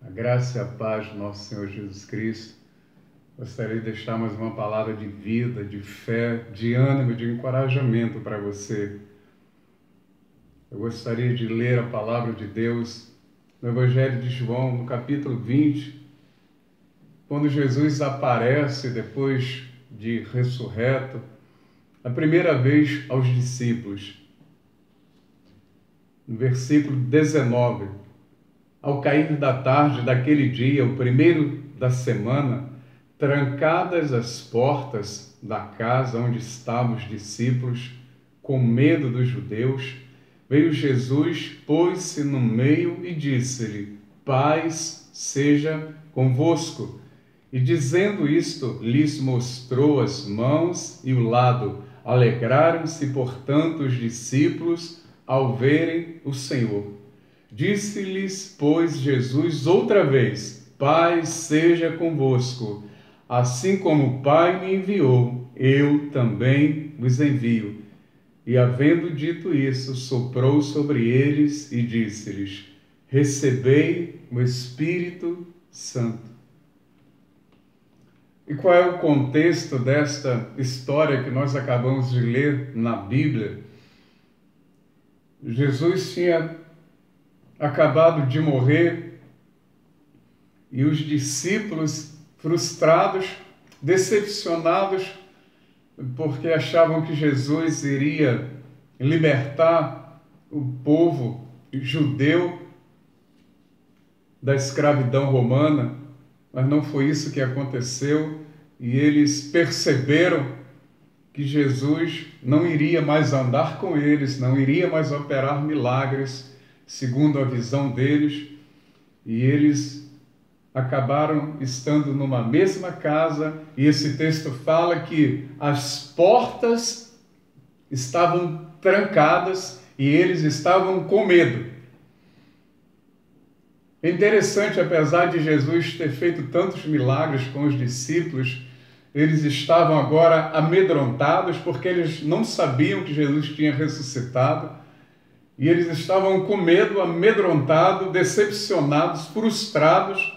A graça e a paz do nosso Senhor Jesus Cristo. Gostaria de deixar mais uma palavra de vida, de fé, de ânimo, de encorajamento para você. Eu gostaria de ler a palavra de Deus no Evangelho de João, no capítulo 20, quando Jesus aparece depois de ressurreto, a primeira vez aos discípulos. No versículo 19, ao cair da tarde daquele dia, o primeiro da semana, trancadas as portas da casa onde estavam os discípulos, com medo dos judeus, veio Jesus, pôs-se no meio e disse-lhe: paz seja convosco. E dizendo isto, lhes mostrou as mãos e o lado. Alegraram-se, portanto, os discípulos ao verem o Senhor. Disse-lhes, pois, Jesus outra vez: paz seja convosco. Assim como o Pai me enviou, eu também vos envio. E havendo dito isso, soprou sobre eles e disse-lhes: recebei o Espírito Santo. E qual é o contexto desta história que nós acabamos de ler na Bíblia? Jesus tinha acabado de morrer e os discípulos, frustrados, decepcionados, porque achavam que Jesus iria libertar o povo judeu da escravidão romana, mas não foi isso que aconteceu, e eles perceberam que Jesus não iria mais andar com eles, não iria mais operar milagres, segundo a visão deles, e eles acabaram estando numa mesma casa, e esse texto fala que as portas estavam trancadas e eles estavam com medo. É interessante, apesar de Jesus ter feito tantos milagres com os discípulos, eles estavam agora amedrontados porque eles não sabiam que Jesus tinha ressuscitado e eles estavam com medo, amedrontados, decepcionados, frustrados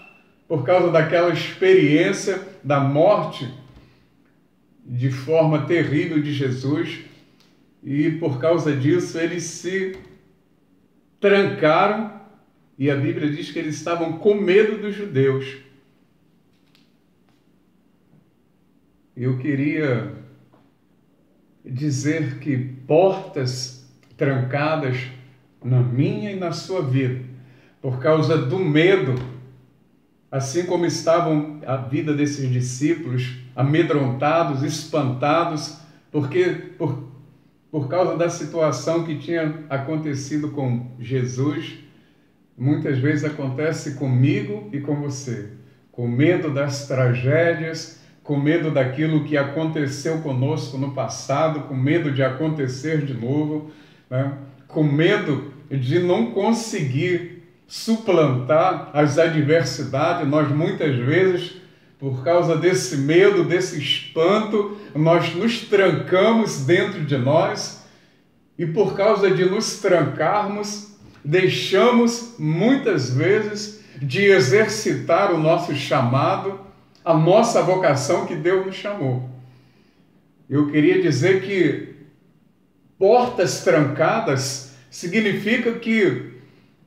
por causa daquela experiência da morte de forma terrível de Jesus, e por causa disso eles se trancaram. E a Bíblia diz que eles estavam com medo dos judeus. Eu queria dizer que portas trancadas na minha e na sua vida, por causa do medo, assim como estavam a vida desses discípulos, amedrontados, espantados, porque por causa da situação que tinha acontecido com Jesus, muitas vezes acontece comigo e com você, com medo das tragédias, com medo daquilo que aconteceu conosco no passado, com medo de acontecer de novo, né? Com medo de não conseguir suplantar as adversidades. Nós muitas vezes, por causa desse medo, desse espanto, nós nos trancamos dentro de nós, e por causa de nos trancarmos, deixamos muitas vezes de exercitar o nosso chamado, a nossa vocação que Deus nos chamou. Eu queria dizer que portas trancadas significa que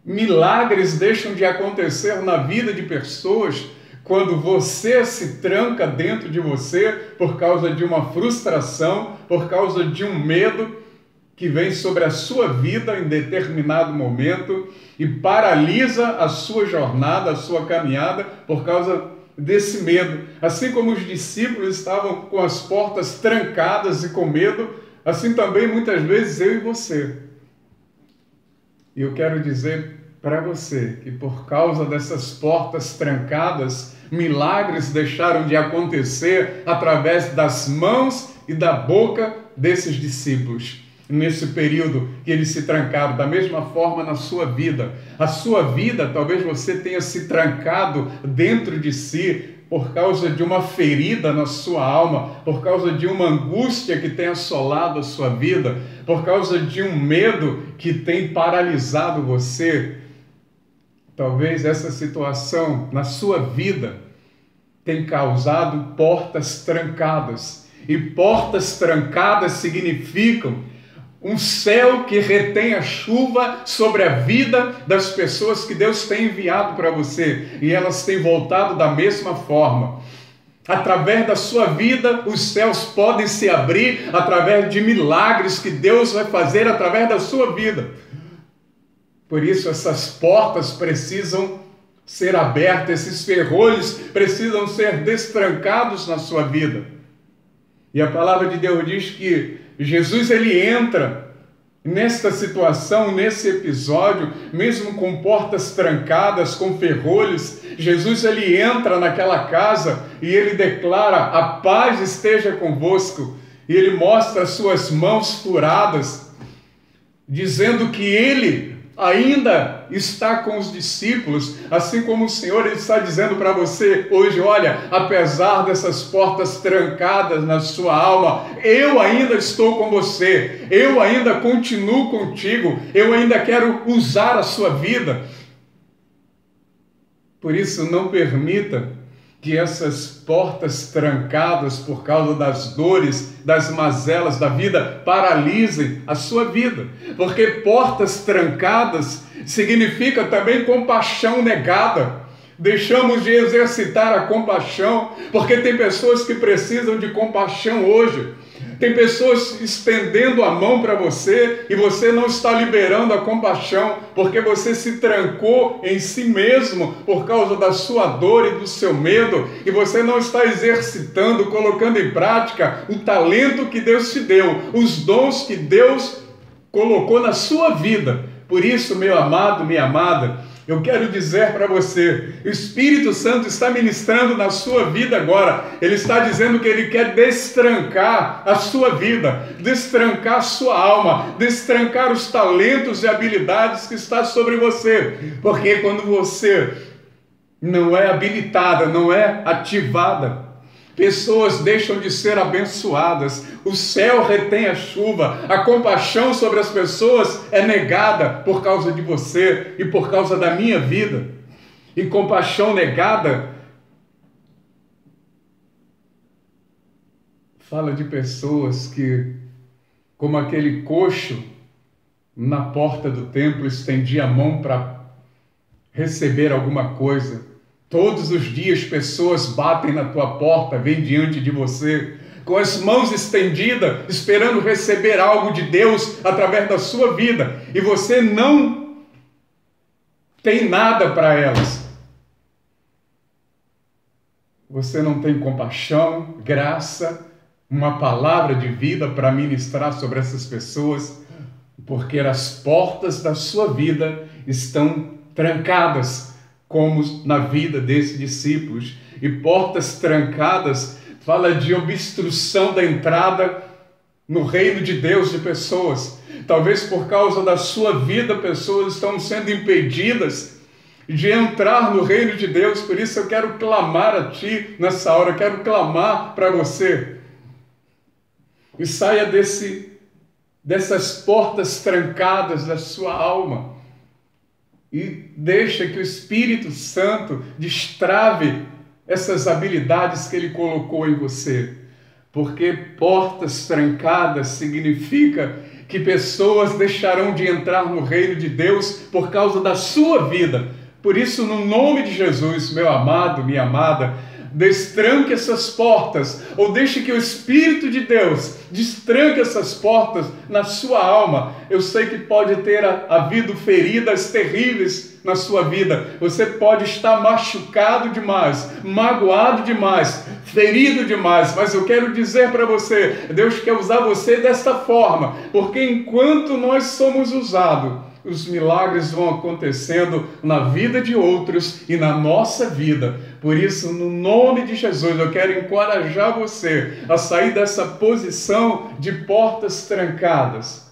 milagres deixam de acontecer na vida de pessoas quando você se tranca dentro de você por causa de uma frustração, por causa de um medo que vem sobre a sua vida em determinado momento e paralisa a sua jornada, a sua caminhada por causa desse medo. Assim como os discípulos estavam com as portas trancadas e com medo, assim também muitas vezes eu e você. E eu quero dizer para você que por causa dessas portas trancadas, milagres deixaram de acontecer através das mãos e da boca desses discípulos. Nesse período que eles se trancaram, da mesma forma na sua vida. A sua vida, talvez você tenha se trancado dentro de si por causa de uma ferida na sua alma, por causa de uma angústia que tem assolado a sua vida, por causa de um medo que tem paralisado você. Talvez essa situação na sua vida tenha causado portas trancadas. E portas trancadas significam um céu que retém a chuva sobre a vida das pessoas que Deus tem enviado para você. E elas têm voltado da mesma forma. Através da sua vida, os céus podem se abrir através de milagres que Deus vai fazer através da sua vida. Por isso, essas portas precisam ser abertas, esses ferrolhos precisam ser destrancados na sua vida. E a palavra de Deus diz que Jesus, ele entra nesta situação, nesse episódio, mesmo com portas trancadas, com ferrolhos. Jesus, ele entra naquela casa e ele declara: a paz esteja convosco. E ele mostra as suas mãos furadas, dizendo que ele ainda está com os discípulos, assim como o Senhor está dizendo para você hoje: olha, apesar dessas portas trancadas na sua alma, eu ainda estou com você, eu ainda continuo contigo, eu ainda quero usar a sua vida. Por isso, não permita que essas portas trancadas por causa das dores, das mazelas da vida, paralisem a sua vida. Porque portas trancadas significa também compaixão negada. Deixamos de exercitar a compaixão, porque tem pessoas que precisam de compaixão hoje. Tem pessoas estendendo a mão para você e você não está liberando a compaixão, porque você se trancou em si mesmo por causa da sua dor e do seu medo, e você não está exercitando, colocando em prática o talento que Deus te deu, os dons que Deus colocou na sua vida. Por isso, meu amado, minha amada, eu quero dizer para você, o Espírito Santo está ministrando na sua vida agora. Ele está dizendo que ele quer destrancar a sua vida, destrancar a sua alma, destrancar os talentos e habilidades que está sobre você. Porque quando você não é habilitada, não é ativada, pessoas deixam de ser abençoadas, o céu retém a chuva, a compaixão sobre as pessoas é negada por causa de você e por causa da minha vida. E compaixão negada fala de pessoas que, como aquele coxo na porta do templo, estendia a mão para receber alguma coisa. Todos os dias pessoas batem na tua porta, vêm diante de você, com as mãos estendidas, esperando receber algo de Deus através da sua vida, e você não tem nada para elas. Você não tem compaixão, graça, uma palavra de vida para ministrar sobre essas pessoas, porque as portas da sua vida estão trancadas, como na vida desses discípulos. E portas trancadas fala de obstrução da entrada no reino de Deus de pessoas. Talvez por causa da sua vida, pessoas estão sendo impedidas de entrar no reino de Deus. Por isso eu quero clamar a ti nessa hora, eu quero clamar para você. E saia dessas portas trancadas da sua alma. E deixa que o Espírito Santo destrave essas habilidades que Ele colocou em você. Porque portas trancadas significa que pessoas deixarão de entrar no reino de Deus por causa da sua vida. Por isso, no nome de Jesus, meu amado, minha amada, destranque essas portas, ou deixe que o Espírito de Deus destranque essas portas na sua alma. Eu sei que pode ter havido feridas terríveis na sua vida, você pode estar machucado demais, magoado demais, ferido demais, mas eu quero dizer para você, Deus quer usar você desta forma, porque enquanto nós somos usados, os milagres vão acontecendo na vida de outros e na nossa vida. Por isso, no nome de Jesus, eu quero encorajar você a sair dessa posição de portas trancadas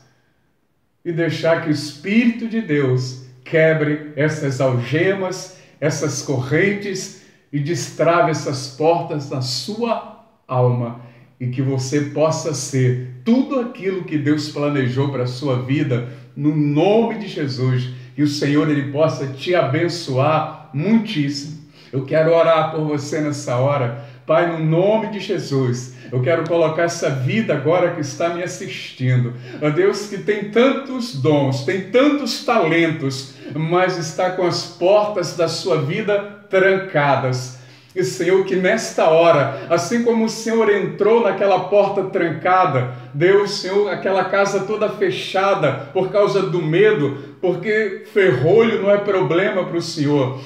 e deixar que o Espírito de Deus quebre essas algemas, essas correntes e destrave essas portas na sua alma e que você possa ser tudo aquilo que Deus planejou para a sua vida, no nome de Jesus. que o Senhor ele possa te abençoar muitíssimo. Eu quero orar por você nessa hora. Pai, no nome de Jesus, eu quero colocar essa vida agora que está me assistindo. Ó Deus, que tem tantos dons, tem tantos talentos, mas está com as portas da sua vida trancadas. E Senhor, que nesta hora, assim como o Senhor entrou naquela porta trancada, Deus, Senhor, aquela casa toda fechada por causa do medo, porque ferrolho não é problema para o Senhor.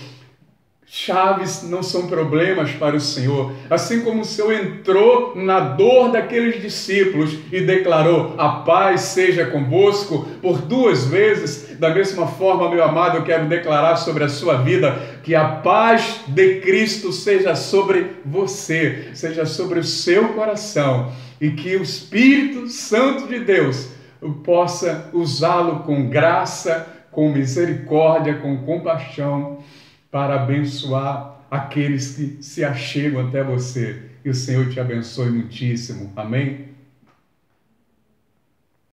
Chaves não são problemas para o Senhor. Assim como o Senhor entrou na dor daqueles discípulos e declarou: a paz seja convosco, por 2 vezes, da mesma forma, meu amado, eu quero declarar sobre a sua vida que a paz de Cristo seja sobre você, seja sobre o seu coração, e que o Espírito Santo de Deus possa usá-lo com graça, com misericórdia, com compaixão, para abençoar aqueles que se achegam até você. Que o Senhor te abençoe muitíssimo. Amém?